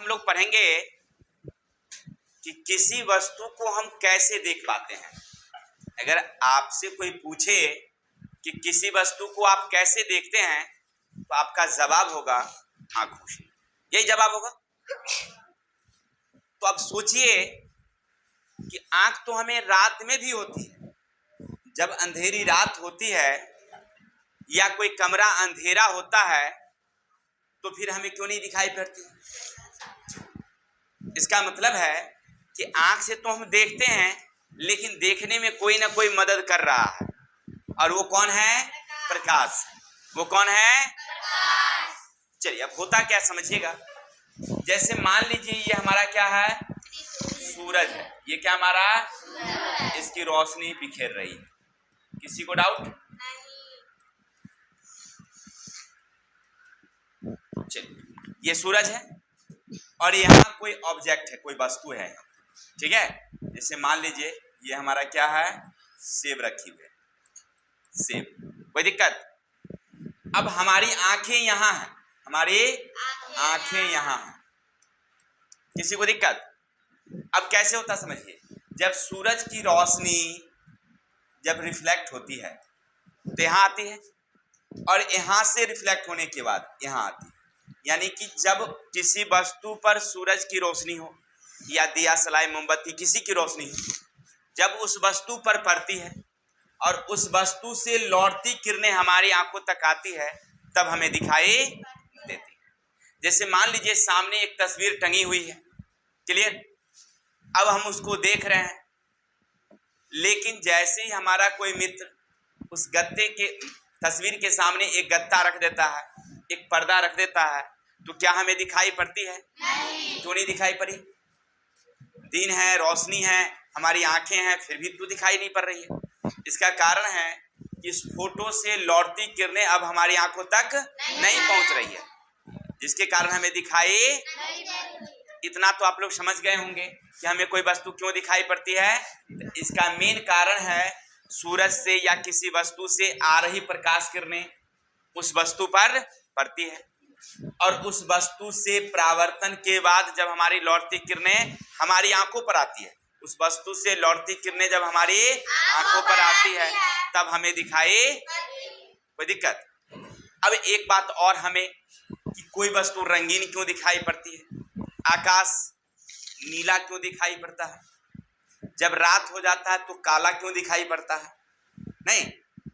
लोग पढ़ेंगे कि किसी वस्तु को हम कैसे देख पाते हैं। अगर आपसे कोई पूछे कि किसी वस्तु को आप कैसे देखते हैं तो आपका जवाब होगा आंखों से, यही जवाब होगा। तो अब सोचिए कि आंख तो हमें रात में भी होती है, जब अंधेरी रात होती है या कोई कमरा अंधेरा होता है तो फिर हमें क्यों नहीं दिखाई पड़ती। इसका मतलब है कि आंख से तो हम देखते हैं, लेकिन देखने में कोई ना कोई मदद कर रहा है, और वो कौन है? प्रकाश। वो कौन है? प्रकाश। चलिए अब होता क्या समझिएगा। जैसे मान लीजिए ये हमारा क्या है? सूरज है। ये क्या हमारा? इसकी रोशनी बिखेर रही है। किसी को डाउट? चलिए ये सूरज है और यहाँ कोई ऑब्जेक्ट है, कोई वस्तु है, ठीक है। जैसे मान लीजिए ये हमारा क्या है? सेब रखी हुई है, सेब। कोई दिक्कत? अब हमारी आंखें यहाँ हैं, हमारी आंखें यहाँ हैं। किसी को दिक्कत? अब कैसे होता समझिए। जब सूरज की रोशनी जब रिफ्लेक्ट होती है तो यहाँ आती है, और यहाँ से रिफ्लेक्ट होने के बाद यहाँ आती है। यानी कि जब किसी वस्तु पर सूरज की रोशनी हो या दिया सलाई मोमबत्ती किसी की रोशनी हो, जब उस वस्तु पर पड़ती है और उस वस्तु से लौटती किरणें हमारी आंखों तक आती है, तब हमें दिखाई देती है। जैसे मान लीजिए सामने एक तस्वीर टंगी हुई है, क्लियर। अब हम उसको देख रहे हैं, लेकिन जैसे ही हमारा कोई मित्र उस गत्ते के तस्वीर के सामने एक गत्ता रख देता है, एक पर्दा रख देता है, तो क्या हमें दिखाई पड़ती है? नहीं। क्यों नहीं दिखाई पड़ी? दिन है, रोशनी है, हमारी आंखें हैं, फिर भी तो दिखाई नहीं पड़ रही है। इसका कारण है कि इस फोटो से लौटती किरणें अब हमारी आंखों तक नहीं पहुंच रही है, जिसके कारण हमें दिखाई। इतना तो आप लोग समझ गए होंगे कि हमें कोई वस्तु क्यों दिखाई पड़ती है। इसका मेन कारण है सूरज से या किसी वस्तु से आ रही प्रकाश किरणें उस वस्तु पर पड़ती है, और उस वस्तु से परावर्तन के बाद जब हमारी लौटती किरणें हमारी आंखों पर आती है, उस वस्तु से लौटती किरणें जब हमारी आंखों पर आती है तब हमें दिखाई। कोई दिक्कत? अब एक बात और हमें कि कोई वस्तु रंगीन क्यों दिखाई पड़ती है? आकाश नीला क्यों दिखाई पड़ता है? जब रात हो जाता है तो काला क्यों दिखाई पड़ता है? नहीं,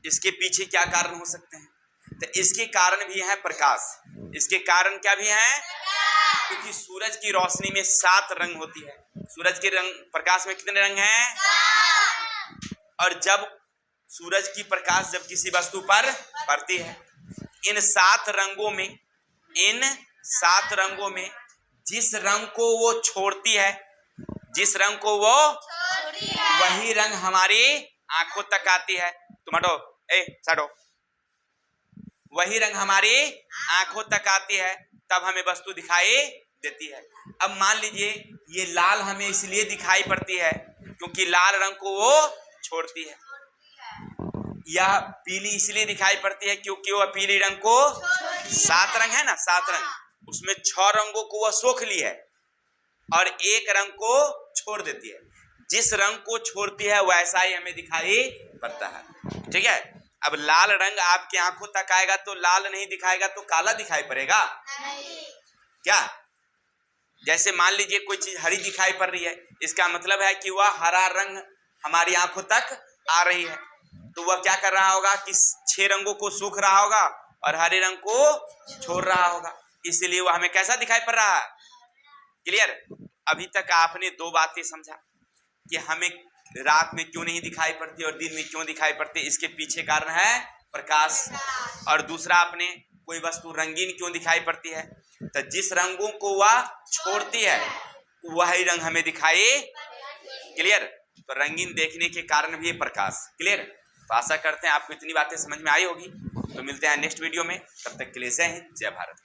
इसके पीछे क्या कारण हो सकते हैं? तो इसके कारण भी है प्रकाश। इसके कारण क्या भी है? क्योंकि सूरज की रोशनी में 7 रंग होती है। सूरज के रंग प्रकाश में कितने रंग हैं? 7। और जब सूरज की प्रकाश जब किसी वस्तु पर पड़ती है, इन 7 रंगों में जिस रंग को वो छोड़ती है, जिस रंग को वो वही रंग हमारी आंखों तक आती है। तुम हटो, हटो। वही रंग हमारी आंखों तक आती है, तब हमें वस्तु दिखाई देती है। अब मान लीजिए ये लाल हमें इसलिए दिखाई पड़ती है क्योंकि लाल रंग को वो छोड़ती है, या पीली इसलिए दिखाई पड़ती है क्योंकि वह पीली रंग को 7 रंग है ना, 7 रंग, उसमें 6 रंगों को वह सोख ली है और एक रंग को छोड़ देती है। जिस रंग को छोड़ती है वैसा ही हमें दिखाई पड़ता है, ठीक है। अब लाल रंग आपकी आंखों तक आएगा तो लाल नहीं दिखाएगा तो काला दिखाई पड़ेगा नहीं। क्या? जैसे मान लीजिए कोई चीज हरी दिखाई पड़ रही है, इसका मतलब है कि वह हरा रंग हमारी आंखों तक आ रही है, तो वह क्या कर रहा होगा कि 6 रंगों को सूख रहा होगा और हरे रंग को छोड़ रहा होगा, इसलिए वह हमें कैसा दिखाई पड़ रहा है? क्लियर? अभी तक आपने 2 बातें समझा कि हमें रात में क्यों नहीं दिखाई पड़ती और दिन में क्यों दिखाई पड़ती, इसके पीछे कारण है प्रकाश। और दूसरा आपने कोई वस्तु रंगीन क्यों दिखाई पड़ती है, तो जिस रंगों को वह छोड़ती है वही रंग हमें दिखाई। क्लियर? तो रंगीन देखने के कारण भी प्रकाश। क्लियर? तो आशा करते हैं आपको इतनी बातें समझ में आई होगी। तो मिलते हैं नेक्स्ट वीडियो में, तब तक के लिए जय हिंद, जय भारत।